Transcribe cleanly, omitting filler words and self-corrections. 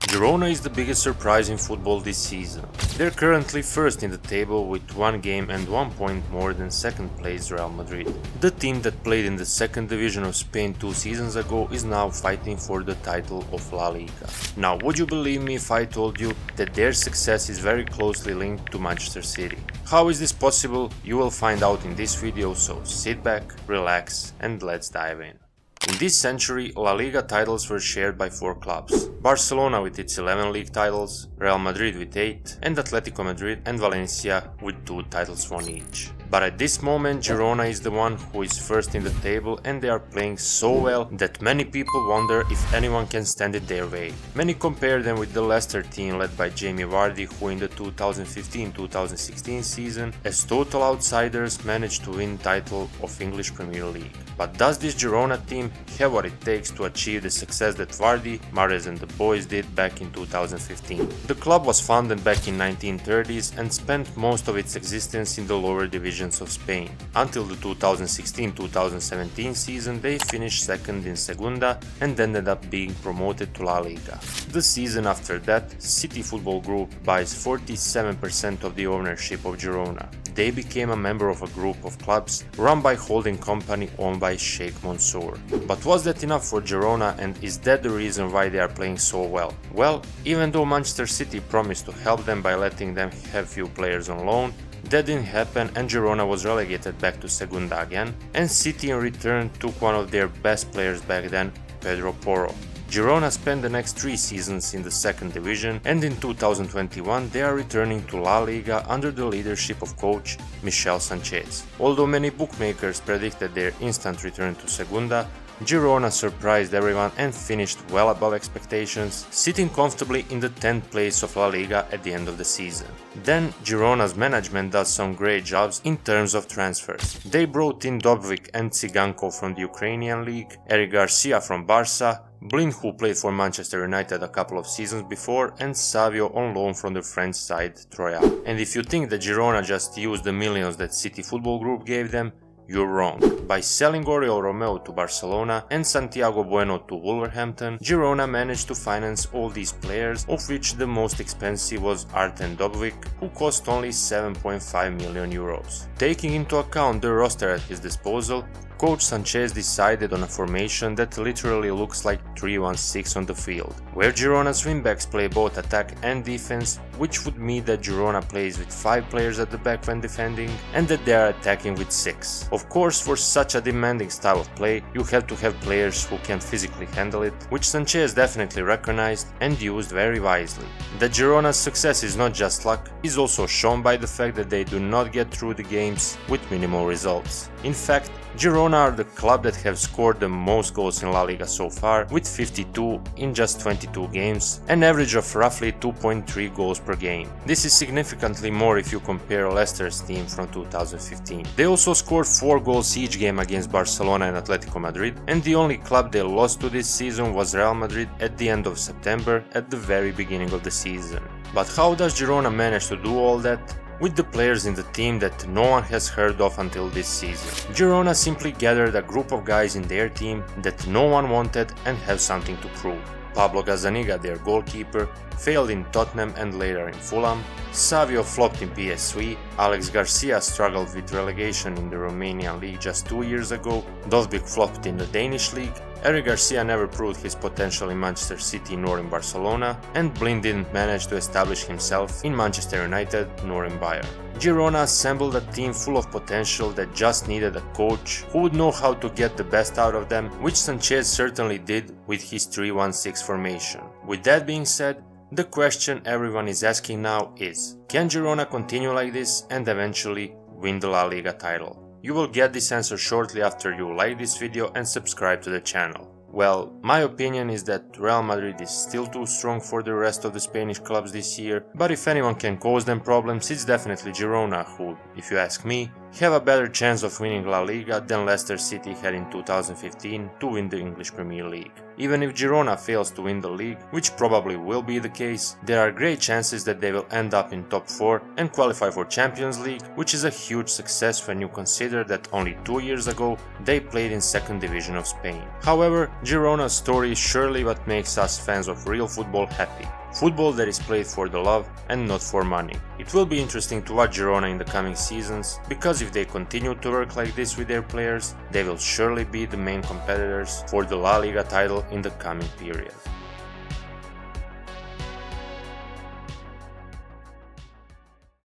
Girona is the biggest surprise in football this season. They're currently first in the table with 1 game and 1 point more than second place Real Madrid. The team that played in the second division of Spain 2 seasons ago is now fighting for the title of La Liga. Now, would you believe me if I told you that their success is very closely linked to Manchester City? How is this possible? You will find out in this video, so sit back, relax, and let's dive in. In this century, La Liga titles were shared by 4 clubs: Barcelona with its 11 league titles, Real Madrid with 8, and Atletico Madrid and Valencia with 2 titles won each. But at this moment, Girona is the one who is first in the table, and they are playing so well that many people wonder if anyone can stand it their way. Many compare them with the Leicester team led by Jamie Vardy, who in the 2015-2016 season, as total outsiders, managed to win title of English Premier League. But does this Girona team have what it takes to achieve the success that Vardy, Mahrez and the boys did back in 2015? The club was founded back in 1930s and spent most of its existence in the lower divisions of Spain. Until the 2016-2017 season, they finished second in Segunda and ended up being promoted to La Liga. The season after that, City Football Group buys 47% of the ownership of Girona. They became a member of a group of clubs run by holding company owned by Sheikh Mansour. But was that enough for Girona, and is that the reason why they are playing so well? Well, even though Manchester City promised to help them by letting them have few players on loan, that didn't happen and Girona was relegated back to Segunda again, and City in return took one of their best players back then, Pedro Porro. Girona spent the next 3 seasons in the second division, and in 2021 they are returning to La Liga under the leadership of coach Michel Sanchez. Although many bookmakers predicted their instant return to Segunda, Girona surprised everyone and finished well above expectations, sitting comfortably in the 10th place of La Liga at the end of the season. Then Girona's management does some great jobs in terms of transfers. They brought in Dobvik and Tsiganko from the Ukrainian league, Eric Garcia from Barca, Blin, who played for Manchester United a couple of seasons before, and Savio on loan from the French side Troyes. And if you think that Girona just used the millions that City Football Group gave them, you're wrong. By selling Oriol Romeo to Barcelona and Santiago Bueno to Wolverhampton, Girona managed to finance all these players, of which the most expensive was Artem Dobvik, who cost only 7.5 million euros. Taking into account the roster at his disposal, Coach Sanchez decided on a formation that literally looks like 3-1-6 on the field, where Girona's wingbacks play both attack and defense, which would mean that Girona plays with 5 players at the back when defending, and that they are attacking with 6. Of course, for such a demanding style of play, you have to have players who can physically handle it, which Sanchez definitely recognized and used very wisely. That Girona's success is not just luck is also shown by the fact that they do not get through the games with minimal results. In fact, Girona are the club that have scored the most goals in La Liga so far, with 52 in just 22 games, an average of roughly 2.3 goals per game. This is significantly more if you compare Leicester's team from 2015. They also scored 4 goals each game against Barcelona and Atletico Madrid, and the only club they lost to this season was Real Madrid at the end of September, at the very beginning of the season. But how does Girona manage to do all that? With the players in the team that no one has heard of until this season. Girona simply gathered a group of guys in their team that no one wanted and have something to prove. Pablo Gazzaniga, their goalkeeper, failed in Tottenham and later in Fulham. Savio flopped in PSV. Alex Garcia struggled with relegation in the Romanian league just 2 years ago. Dovbyk flopped in the Danish league. Eric Garcia never proved his potential in Manchester City nor in Barcelona, and Blin didn't manage to establish himself in Manchester United nor in Bayern. Girona assembled a team full of potential that just needed a coach who would know how to get the best out of them, which Sanchez certainly did with his 3-1-6 formation. With that being said, the question everyone is asking now is, can Girona continue like this and eventually win the La Liga title? You will get this answer shortly after you like this video and subscribe to the channel. Well, my opinion is that Real Madrid is still too strong for the rest of the Spanish clubs this year, but if anyone can cause them problems, it's definitely Girona, who, if you ask me, have a better chance of winning La Liga than Leicester City had in 2015 to win the English Premier League. Even if Girona fails to win the league, which probably will be the case, there are great chances that they will end up in top 4 and qualify for Champions League, which is a huge success when you consider that only 2 years ago they played in 2nd division of Spain. However, Girona's story is surely what makes us fans of real football happy. Football that is played for the love and not for money. It will be interesting to watch Girona in the coming seasons, because if they continue to work like this with their players, they will surely be the main competitors for the La Liga title in the coming period.